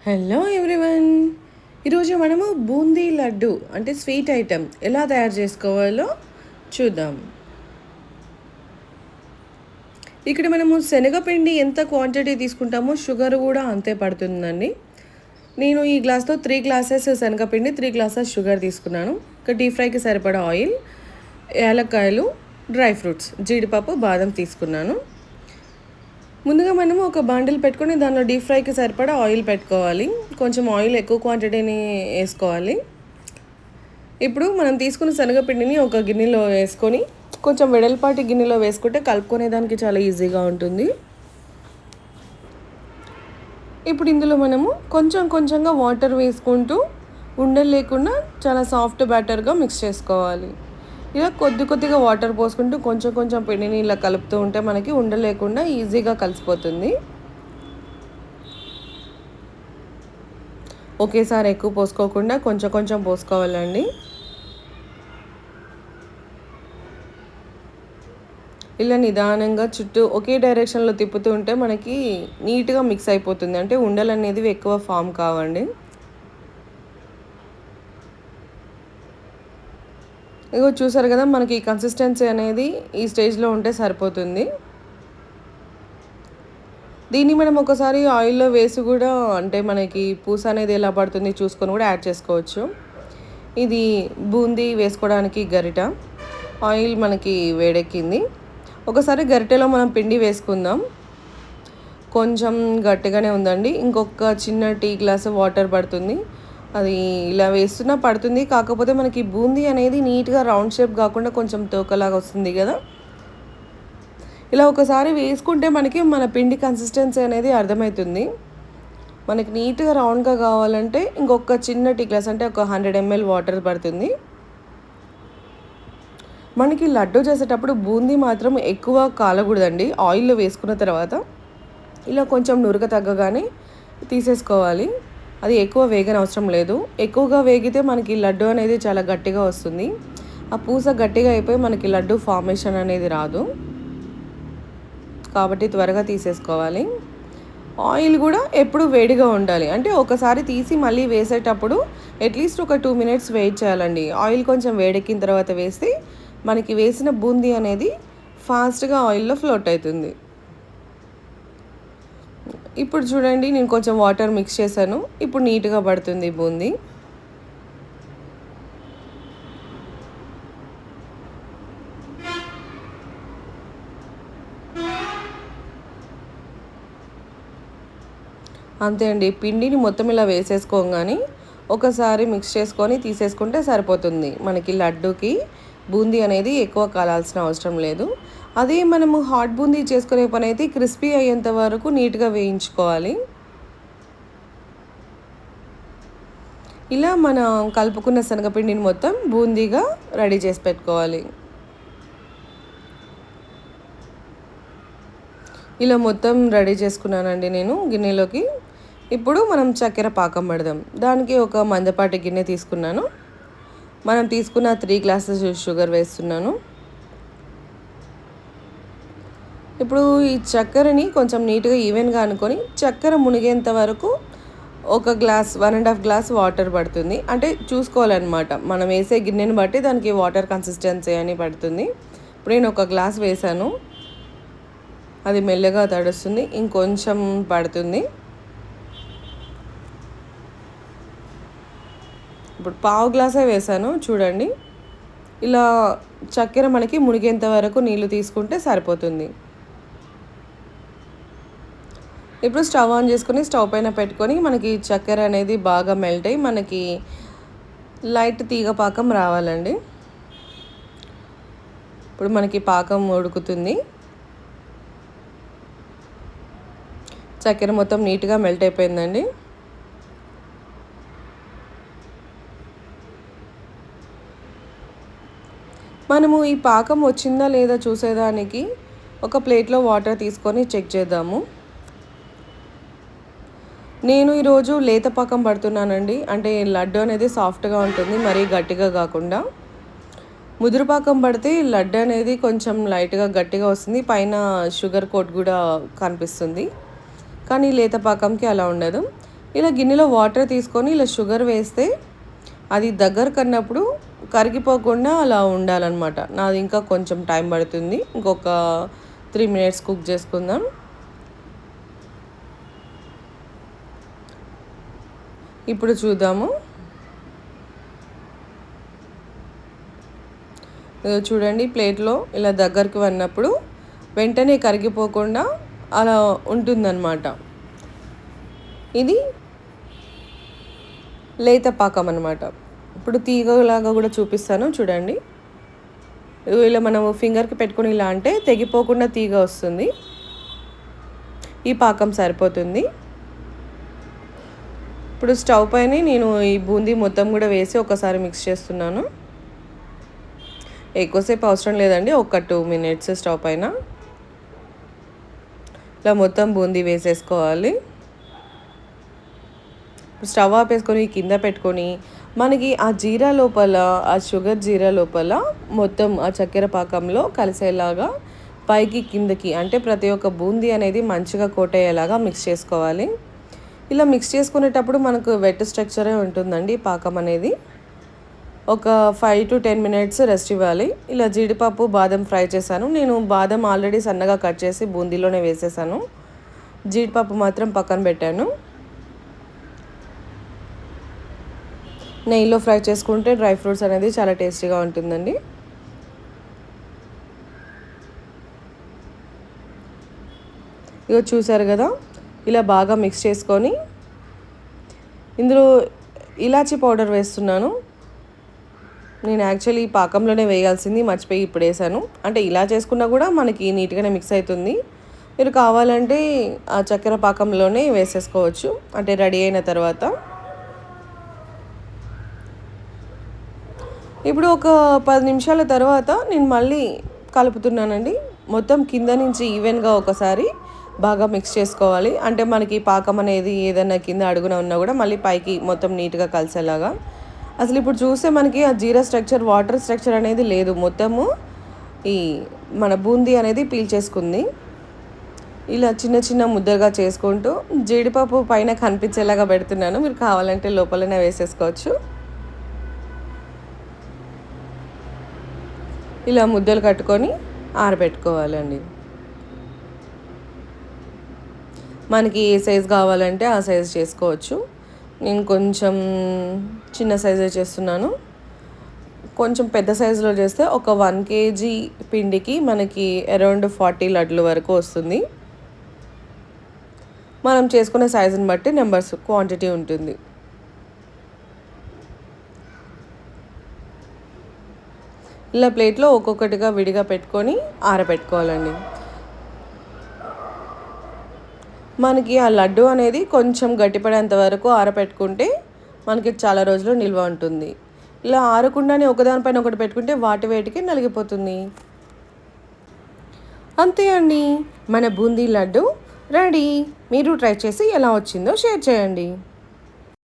Hello everyone. ఈరోజు మనము బూందీ లడ్డు అంటే స్వీట్ ఐటెం ఎలా తయారు చేసుకోవాలో చూద్దాం. ఇక్కడ మనము శనగపిండి ఎంత క్వాంటిటీ తీసుకుంటామో షుగర్ కూడా అంతే పడుతుందండి. నేను ఈ గ్లాస్తో 3 గ్లాసెస్ శనగపిండి, 3 గ్లాసెస్ షుగర్ తీసుకున్నాను. ఇంకా డీప్ ఫ్రైకి సరిపడా ఆయిల్, యాలక్కాయలు, డ్రై ఫ్రూట్స్, జీడిపప్పు, బాదం తీసుకున్నాను. ముందుగా మనము ఒక బాండిల్ పెట్టుకొని దానిలో డీప్ ఫ్రైకి సరిపడా ఆయిల్ పెట్టుకోవాలి. కొంచెం ఆయిల్ ఎక్కువ క్వాంటిటీని వేసుకోవాలి. ఇప్పుడు మనం తీసుకున్న శనగపిండిని ఒక గిన్నెలో వేసుకొని కొంచెం వెడల్పాటి గిన్నెలో వేసుకుంటే కలుపుకునేదానికి చాలా ఈజీగా ఉంటుంది. ఇప్పుడు ఇందులో మనము కొంచెం కొంచెంగా వాటర్ వేసుకుంటూ ఉండలు లేకుండా చాలా సాఫ్ట్ బ్యాటర్గా మిక్స్ చేసుకోవాలి. ఇలా కొద్దిగా వాటర్ పోసుకుంటూ కొంచెం కొంచెం పిండిని ఇలా కలుపుతూ ఉంటే మనకి ఉండలేకుండా ఈజీగా కలిసిపోతుంది. ఒకేసారి ఎక్కువ పోసుకోకుండా కొంచెం కొంచెం పోసుకోవాలండి. ఇలా నిదానంగా చుట్టూ ఒకే డైరెక్షన్లో తిప్పుతూ ఉంటే మనకి నీట్గా మిక్స్ అయిపోతుంది. అంటే ఉండలు అనేది ఎక్కువ ఫామ్ కావండి. ఇగో చూసారు కదా, మనకి కన్సిస్టెన్సీ అనేది ఈ స్టేజ్లో ఉంటే సరిపోతుంది. దీన్ని మనం ఒకసారి ఆయిల్లో వేసి కూడా అంటే మనకి పూస అనేది ఎలా పడుతుంది చూసుకొని కూడా యాడ్ చేసుకోవచ్చు. ఇది బూందీ వేసుకోవడానికి గరిట. ఆయిల్ మనకి వేడెక్కింది. ఒకసారి గరిటెలో మనం పిండి వేసుకుందాం. కొంచెం గట్టిగానే ఉందండి. ఇంకొక చిన్న టీ గ్లాస్ వాటర్ పడుతుంది. అది ఇలా వేస్తున్నా పడుతుంది. కాకపోతే మనకి బూందీ అనేది నీట్గా రౌండ్ షేప్ కాకుండా కొంచెం తోకలాగా వస్తుంది కదా. ఇలా ఒకసారి వేసుకుంటే మనకి మన పిండి కన్సిస్టెన్సీ అనేది అర్థమవుతుంది. మనకి నీట్గా రౌండ్గా కావాలంటే ఇంకొక చిన్న టీ గ్లాస్ అంటే ఒక 100 ml వాటర్ పడుతుంది. మనకి లడ్డు చేసేటప్పుడు బూందీ మాత్రం ఎక్కువ కాలకూడదండి. ఆయిల్లో వేసుకున్న తర్వాత ఇలా కొంచెం నురగ తగ్గగానే తీసేసుకోవాలి. అది ఎక్కువ వేగనవసరం లేదు. ఎక్కువగా వేగితే మనకి లడ్డు అనేది చాలా గట్టిగా వస్తుంది. ఆ పూస గట్టిగా అయిపోయి మనకి లడ్డు ఫార్మేషన్ అనేది రాదు. కాబట్టి త్వరగా తీసేసుకోవాలి. ఆయిల్ కూడా ఎప్పుడు వేడిగా ఉండాలి. అంటే ఒకసారి తీసి మళ్ళీ వేసేటప్పుడు అట్లీస్ట్ ఒక 2 minutes వెయిట్ చేయాలండి. ఆయిల్ కొంచెం వేడెక్కిన తర్వాత వేస్తే మనకి వేసిన బూందీ అనేది ఫాస్ట్గా ఆయిల్లో ఫ్లోట్ అవుతుంది. ఇప్పుడు చూడండి, నేను కొంచెం వాటర్ మిక్స్ చేశాను. ఇప్పుడు నీట్గా పడుతుంది బూందీ. అంతే అండి. పిండిని మొత్తం ఇలా వేసేసుకోగానే ఒకసారి మిక్స్ చేసుకొని తీసేసుకుంటే సరిపోతుంది. మనకి లడ్డూకి బూందీ అనేది ఎక్కువ కాలాల్సిన అవసరం లేదు. అదే మనము హాట్ బూందీ చేసుకునే పని అయితే క్రిస్పీ అయ్యేంత వరకు నీట్గా వేయించుకోవాలి. ఇలా మనం కలుపుకున్న శనగపిండిని మొత్తం బూందీగా రెడీ చేసి పెట్టుకోవాలి. ఇలా మొత్తం రెడీ చేసుకున్నానండి నేను గిన్నెలోకి. ఇప్పుడు మనం చక్కెర పాకం పడదాం. దానికి ఒక మందపాటి గిన్నె తీసుకున్నాను. మనం తీసుకున్న 3 గ్లాసెస్ షుగర్ వేస్తున్నాను. ఇప్పుడు ఈ చక్కెరని కొంచెం నీట్గా ఈవెన్గా అనుకొని చక్కెర మునిగేంత వరకు ఒక గ్లాస్ 1.5 గ్లాస్ వాటర్ పడుతుంది. అంటే చూసుకోవాలన్నమాట, మనం వేసే గిన్నెని బట్టి దానికి వాటర్ కన్సిస్టెన్సీ అని పడుతుంది. ఇప్పుడు నేను ఒక గ్లాస్ వేసాను. అది మెల్లగా తడుస్తుంది. ఇంకొంచెం పడుతుంది. ఇప్పుడు పావు గ్లాసే వేసాను చూడండి. ఇలా చక్కెర మనకి మునిగేంత వరకు నీళ్ళు తీసుకుంటే సరిపోతుంది. ఇప్పుడు స్టవ్ ఆన్ చేసుకొని స్టవ్ పైన పెట్టుకొని మనకి చక్కెర అనేది బాగా మెల్ట్ అయ్యి మనకి లైట్ తీగ పాకం రావాలండి. ఇప్పుడు మనకి పాకం ఉడుకుతుంది. చక్కెర మొత్తం నీట్గా మెల్ట్ అయిపోయిందండి. మనము ఈ పాకం వచ్చిందా లేదా చూసేదానికి ఒక ప్లేట్లో వాటర్ తీసుకొని చెక్ చేద్దాము. నేను ఈరోజు లేత పాకం పడుతున్నానండి. అంటే లడ్డు అనేది సాఫ్ట్గా ఉంటుంది, మరీ గట్టిగా కాకుండా. ముదురు పాకం పడితే లడ్డు అనేది కొంచెం లైట్గా గట్టిగా వస్తుంది, పైన షుగర్ కోట్ కూడా కనిపిస్తుంది. కానీ లేత పాకంకి అలా ఉండదు. ఇలా గిన్నెలో వాటర్ తీసుకొని ఇలా షుగర్ వేస్తే అది దగ్గర కన్నప్పుడు కరిగిపోకుండా అలా ఉండాలన్నమాట. నాది ఇంకా కొంచెం టైం పడుతుంది. ఇంకొక 3 మినిట్స్ కుక్ చేసుకుందాం. ఇప్పుడు చూద్దాము. చూడండి, ప్లేట్లో ఇలా దగ్గరికి వన్నప్పుడు వెంటనే కరిగిపోకుండా అలా ఉంటుందన్నమాట. ఇది లేత పాకం అన్నమాట. ఇప్పుడు తీగలాగా కూడా చూపిస్తాను చూడండి. ఇలా మనము ఫింగర్కి పెట్టుకొని ఇలా అంటే తెగిపోకుండా తీగ వస్తుంది. ఈ పాకం సరిపోతుంది. ఇప్పుడు స్టవ్ పైన నేను ఈ బూందీ మొత్తం కూడా వేసి ఒకసారి మిక్స్ చేస్తున్నాను. ఎక్కువసేపు అవసరం లేదండి, ఒక 2 మినిట్స్ స్టవ్ పైన ఇలా మొత్తం బూందీ వేసేసుకోవాలి. స్టవ్ ఆపేసుకొని కింద పెట్టుకొని మనకి ఆ జీరా లోపల, ఆ షుగర్ జీరా లోపల మొత్తం ఆ చక్కెర పాకంలో కలిసేలాగా పైకి కిందకి అంటే ప్రతి ఒక్క బూందీ అనేది మంచిగా కోట్ అయ్యేలాగా మిక్స్ చేసుకోవాలి. ఇలా మిక్స్ చేసుకునేటప్పుడు మనకు వెట్ స్ట్రక్చరే ఉంటుందండి పాకం అనేది. ఒక 5 to 10 మినిట్స్ రెస్ట్ ఇవ్వాలి. ఇలా జీడిపప్పు బాదం ఫ్రై చేశాను. నేను బాదం ఆల్రెడీ సన్నగా కట్ చేసి బూందీలోనే వేసేసాను. జీడిపప్పు మాత్రం పక్కన పెట్టాను. నెయ్యిలో ఫ్రై చేసుకుంటే డ్రై ఫ్రూట్స్ అనేది చాలా టేస్టీగా ఉంటుందండి. ఇగో చూసారు కదా, ఇలా బాగా మిక్స్ చేసుకొని ఇందులో ఇలాచీ పౌడర్ వేస్తున్నాను. నేను యాక్చువల్లీ పాకంలోనే వేయాల్సింది, మర్చిపోయి ఇప్పుడు వేసాను. అంటే ఇలా చేసుకున్నా కూడా మనకి నీట్గానే మిక్స్ అవుతుంది. మీరు కావాలంటే ఆ చక్కెర పాకంలోనే వేసేసుకోవచ్చు, అంటే రెడీ అయిన తర్వాత. ఇప్పుడు ఒక 10 నిమిషాల తర్వాత నేను మళ్ళీ కలుపుతున్నానండి. మొత్తం కింద నుంచి ఈవెన్గా ఒకసారి బాగా మిక్స్ చేసుకోవాలి. అంటే మనకి పాకం అనేది ఏదైనా కింద అడుగున ఉన్నా కూడా మళ్ళీ పైకి మొత్తం నీట్గా కలిసేలాగా. అసలు ఇప్పుడు చూస్తే మనకి ఆ జీరా స్ట్రక్చర్, వాటర్ స్ట్రక్చర్ అనేది లేదు. మొత్తము ఈ మన బూందీ అనేది పీల్చేసుకుంది. ఇలా చిన్న చిన్న ముద్దగా చేసుకుంటూ జీడిపప్పు పైన కనిపించేలాగా పెడుతున్నాను. మీరు కావాలంటే లోపలనే వేసేసుకోవచ్చు. ఇలా ముద్దలు కట్టుకొని ఆరబెట్టుకోవాలండి. మనకి ఏ సైజ్ కావాలంటే ఆ సైజ్ చేసుకోవచ్చు. నేను కొంచెం చిన్న సైజే చేస్తున్నాను. కొంచెం పెద్ద సైజులో చేస్తే ఒక 1 kg పిండికి మనకి అరౌండ్ 40 లడ్లు వరకు వస్తుంది. మనం చేసుకునే సైజుని బట్టి నెంబర్స్ క్వాంటిటీ ఉంటుంది. ఇలా ప్లేట్లో ఒక్కొక్కటిగా విడిగా పెట్టుకొని ఆరబెట్టుకోవాలండి. మనకి ఆ లడ్డు అనేది కొంచెం గట్టిపడేంత వరకు ఆరబెట్టుకుంటే మనకి చాలా రోజులు నిల్వ ఉంటుంది. ఇలా ఆరకుండానే ఒకదానిపైన ఒకటి పెట్టుకుంటే వాటి వేటికి నలిగిపోతుంది. అంతే అండి, మన బూందీ లడ్డు రెడీ. మీరు ట్రై చేసి ఎలా వచ్చిందో షేర్ చేయండి.